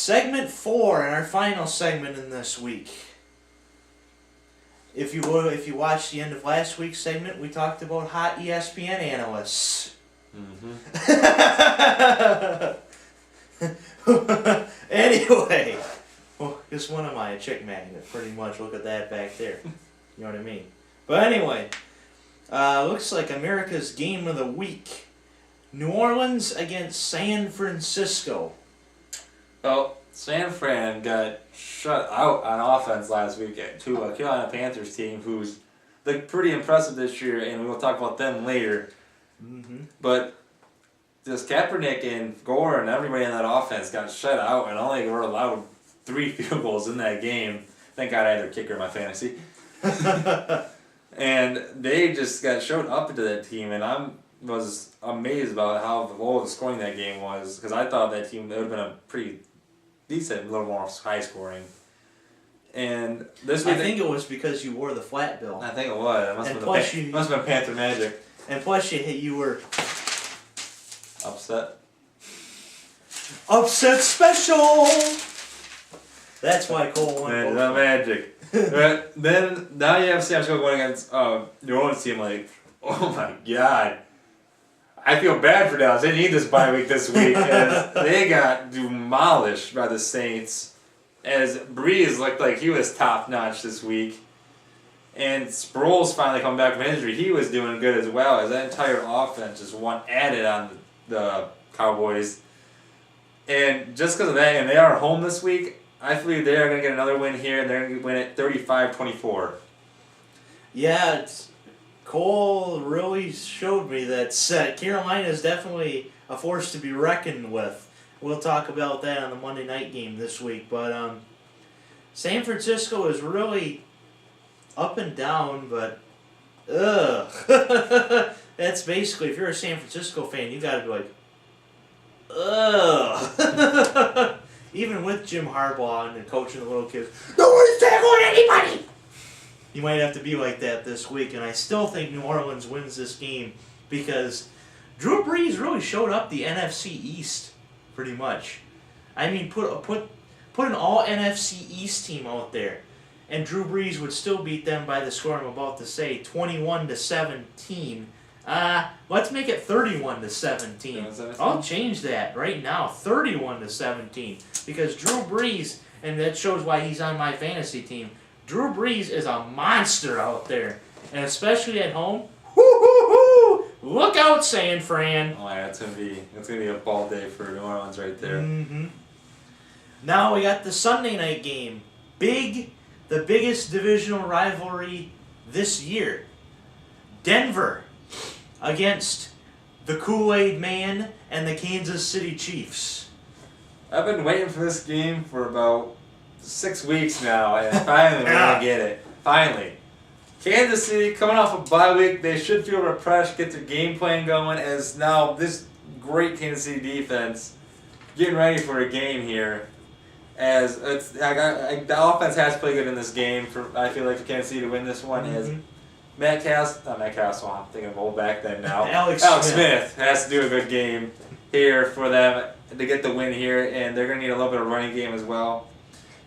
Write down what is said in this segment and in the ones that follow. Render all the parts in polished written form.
Segment 4 and our final segment in this week. If you watched the end of last week's segment, we talked about hot ESPN analysts. Anyway, well, this one of my a chick magnet, pretty much. Look at that back there. You know what I mean? But anyway, looks like America's game of the week. New Orleans against San Francisco. Well, San Fran got shut out on offense last week to a Carolina Panthers team who's looked pretty impressive this year, and we'll talk about them later. But just Kaepernick and Gore and everybody in that offense got shut out and only were allowed 3 field goals in that game. Thank God I had their kicker in my fantasy. And they just got showed up into that team, and I was amazed about how low the scoring that game was, because I thought that team, it would have been a pretty decent, a little more high scoring. And this week, I think it was because you wore the flat bill. I think it was. It must have been Panther Magic. And plus you were upset. Upset special. That's why Cole won. The Magic. But then now you have San Francisco going against New Orleans team. Like, oh my God. I feel bad for Dallas. They need this bye week this week. And they got demolished by the Saints. As Breeze looked like he was top notch this week. And Sproles finally come back from injury. He was doing good as well. As that entire offense just added on the Cowboys. And just because of that, and they are home this week, I believe they are going to get another win here, and they're going to win it 35-24. Yeah, Cole really showed me that Carolina is definitely a force to be reckoned with. We'll talk about that on the Monday night game this week. But San Francisco is really up and down, but that's basically, if you're a San Francisco fan, you got to be like, ugh. Even with Jim Harbaugh and coaching the little kids, nobody's tackling anybody. You might have to be like that this week, and I still think New Orleans wins this game because Drew Brees really showed up the NFC East pretty much. I mean, put an all NFC East team out there, and Drew Brees would still beat them by the score I'm about to say, 21-17. Let's make it 31-17. I'll change that right now, 31-17, because Drew Brees, and that shows why he's on my fantasy team. Drew Brees is a monster out there, and especially at home. Woo-hoo-hoo! Look out, San Fran. Oh yeah, it's gonna be a ball day for New Orleans right there. Now we got the Sunday night game. The biggest divisional rivalry this year. Denver against the Kool-Aid Man and the Kansas City Chiefs. I've been waiting for this game for about 6 weeks now, and finally we're going to get it. Finally. Kansas City, coming off a bye week, they should feel refreshed, get their game plan going, as now this great Kansas City defense getting ready for a game here. As the offense has to play good in this game, I feel like for Kansas City to win this one is Matt Castle, I'm thinking of old back then now. Alex Smith has to do a good game here for them to get the win here, and they're going to need a little bit of running game as well.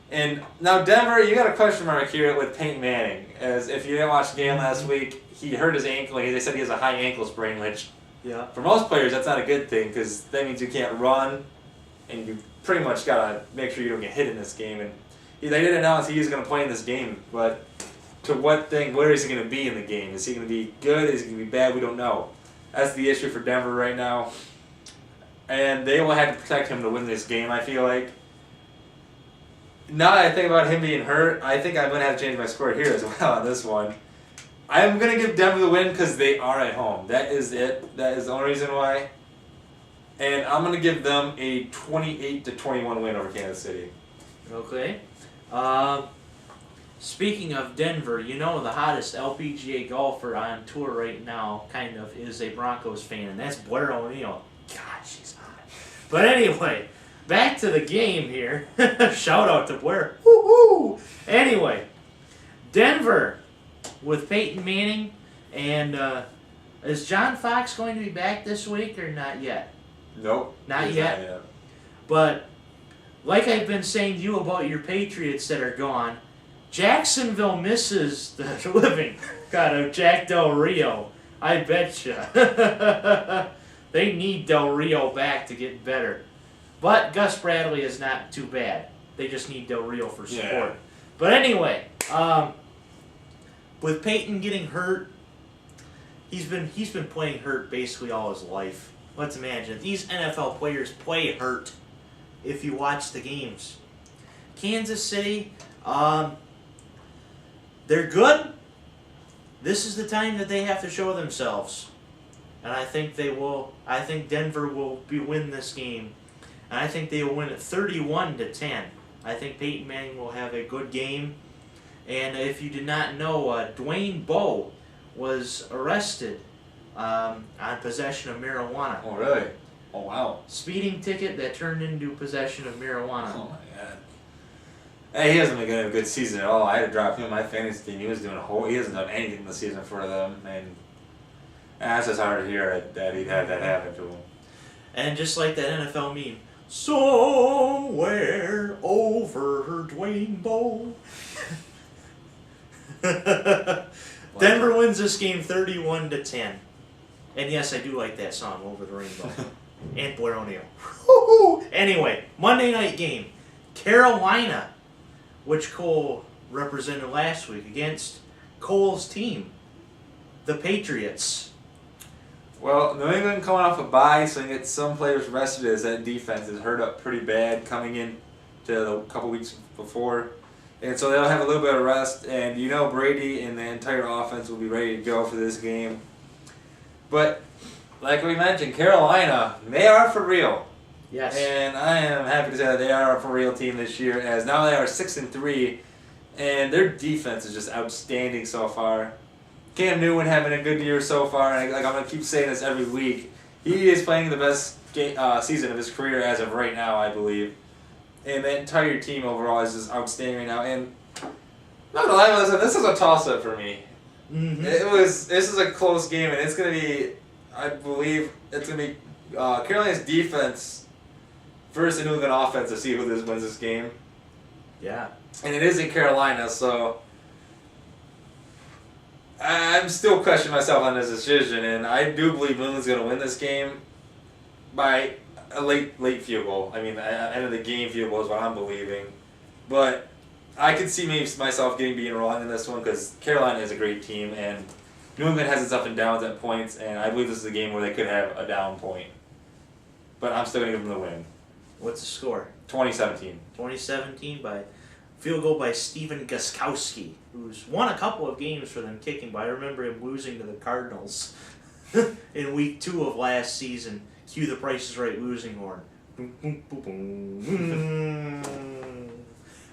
And now Denver, you got a question mark here with Peyton Manning. As if you didn't watch the game last week, he hurt his ankle. They said he has a high ankle sprain, which for most players that's not a good thing because that means you can't run, and you pretty much got to make sure you don't get hit in this game. And they did announce he is going to play in this game, but to where is he going to be in the game? Is he going to be good? Is he going to be bad? We don't know. That's the issue for Denver right now. And they will have to protect him to win this game, I feel like. Now that I think about him being hurt, I think I'm going to have to change my score here as well on this one. I'm going to give Denver the win because they are at home. That is it. That is the only reason why. And I'm going to give them a 28-21 win over Kansas City. Okay. Speaking of Denver, you know the hottest LPGA golfer on tour right now, kind of, is a Broncos fan, and that's Blair O'Neal. God, she's hot. But anyway, back to the game here. Shout out to Blair. Woo-hoo! Anyway, Denver with Peyton Manning, and is John Fox going to be back this week or not yet? Nope. Not yet. But like I've been saying to you about your Patriots that are gone, Jacksonville misses the living out of Jack Del Rio. I betcha. They need Del Rio back to get better. But Gus Bradley is not too bad. They just need Del Rio for support. Yeah. But anyway, with Peyton getting hurt, he's been playing hurt basically all his life. Let's imagine these NFL players play hurt. If you watch the games, Kansas City, they're good. This is the time that they have to show themselves, and I think they will. I think Denver will win this game, and I think they will win it 31-10. I think Peyton Manning will have a good game. And if you did not know, Dwayne Bowe was arrested on possession of marijuana. Oh, really? Oh, wow. Speeding ticket that turned into possession of marijuana. Oh, my God. Hey, he hasn't been getting a good season at all. I had to drop him on my fantasy team. He hasn't done anything this season for them. And that's just hard to hear that he'd had that happen to him. And just like that NFL meme, somewhere over Dwayne Bowe. Denver wins this game 31-10. And yes, I do like that song, Over the Rainbow. And Blair O'Neal. Anyway, Monday night game. Carolina, which Cole represented last week, against Cole's team, the Patriots. Well, New England coming off a bye, so they get some players rested as that defense is hurt up pretty bad coming in to a couple weeks before. And so they'll have a little bit of rest, and you know Brady and the entire offense will be ready to go for this game. But like we mentioned, Carolina, they are for real. Yes. And I am happy to say that they are a for real team this year, as now they are 6-3, and their defense is just outstanding so far. Cam Newton having a good year so far, and I'm gonna keep saying this every week. He is playing the best season of his career as of right now, I believe. And the entire team overall is just outstanding right now. And I'm not gonna lie about this is a toss-up for me. Mm-hmm. This is a close game, and it's gonna be, I believe, it's gonna be Carolina's defense versus the New England offense to see who wins this game. Yeah. And it is in Carolina, so I'm still questioning myself on this decision, and I do believe New England's gonna win this game by a late field goal. I mean, end of the game field goal is what I'm believing. But I could see myself being wrong in this one because Carolina is a great team and New England has its up and downs at points, and I believe this is a game where they could have a down point. But I'm still going to give them the win. What's the score? 2017. 2017 by field goal by Steven Gostkowski, who's won a couple of games for them kicking, but I remember him losing to the Cardinals in week 2 of last season. Cue the Price is Right losing horn.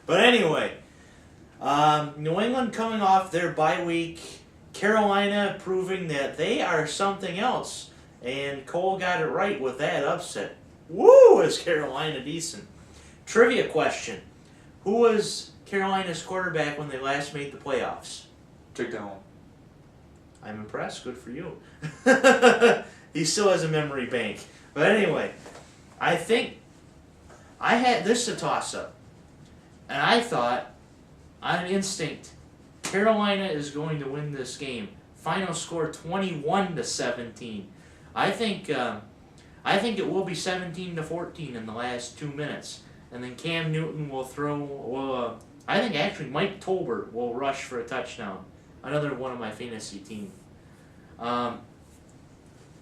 But anyway, New England coming off their bye week, Carolina proving that they are something else, and Cole got it right with that upset. Woo, is Carolina decent. Trivia question. Who was Carolina's quarterback when they last made the playoffs? Trick down. I'm impressed. Good for you. He still has a memory bank. But anyway, I think I had this a toss-up. And I thought, on instinct, Carolina is going to win this game. Final score 21-17. I think it will be 17-14 in the last 2 minutes. And then Cam Newton will throw. I think actually Mike Tolbert will rush for a touchdown. Another one of my fantasy team.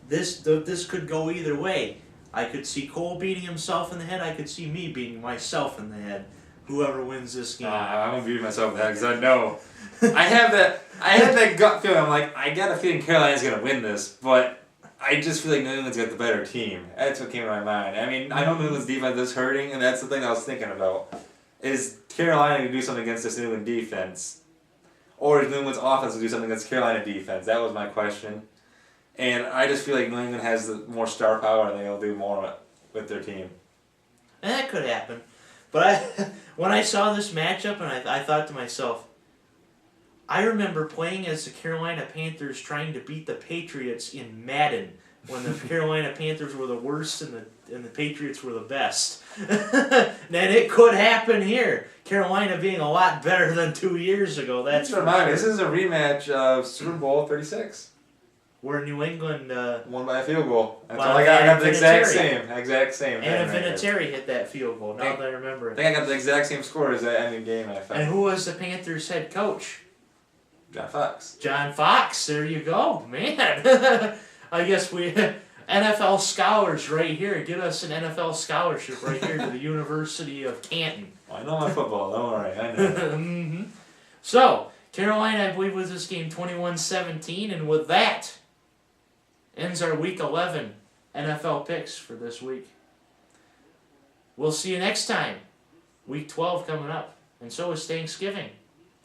This could go either way. I could see Cole beating himself in the head. I could see me beating myself in the head. Whoever wins this game. I'm gonna beat myself in the head because I know. I have that gut feeling. I'm like, I got a feeling Carolina's gonna win this, but I just feel like New England's got the better team. That's what came to my mind. I mean, I know New England's defense is hurting, and that's the thing I was thinking about. Is Carolina going to do something against this New England defense? Or is New England's offense going to do something against Carolina defense? That was my question. And I just feel like New England has the more star power and they'll do more with their team. And that could happen. But when I saw this matchup, and I thought to myself, I remember playing as the Carolina Panthers trying to beat the Patriots in Madden when the Carolina Panthers were the worst and the Patriots were the best. Then it could happen here. Carolina being a lot better than 2 years ago. That's Just remind me, this is a rematch of Super Bowl 36. where New England Won by a field goal. That's Well, all I got. I got the exact Vinatieri. same. and thing right here. Vinatieri hit that field goal. Now that I remember I it. think I got the exact same score as that ending game. I And found. who was the Panthers head coach? John Fox. John Fox. There you go, man. I guess we NFL scholars right here. Get us an NFL scholarship right here to the University of Canton. Well, I know my football. Don't worry. I know. Mm-hmm. So, Carolina, I believe, was this game 21-17, and with that, ends our Week 11 NFL picks for this week. We'll see you next time. Week 12 coming up, and so is Thanksgiving.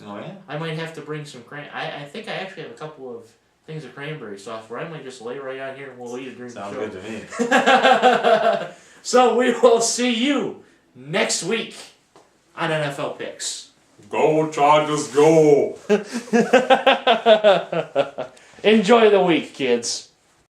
Oh yeah. I might have to bring some I think I actually have a couple of things of cranberry sauce where I might just lay right out here and we'll eat it during Sounds the show. good to me. So we will see you next week on NFL Picks. Go Chargers, go! Enjoy the week, kids.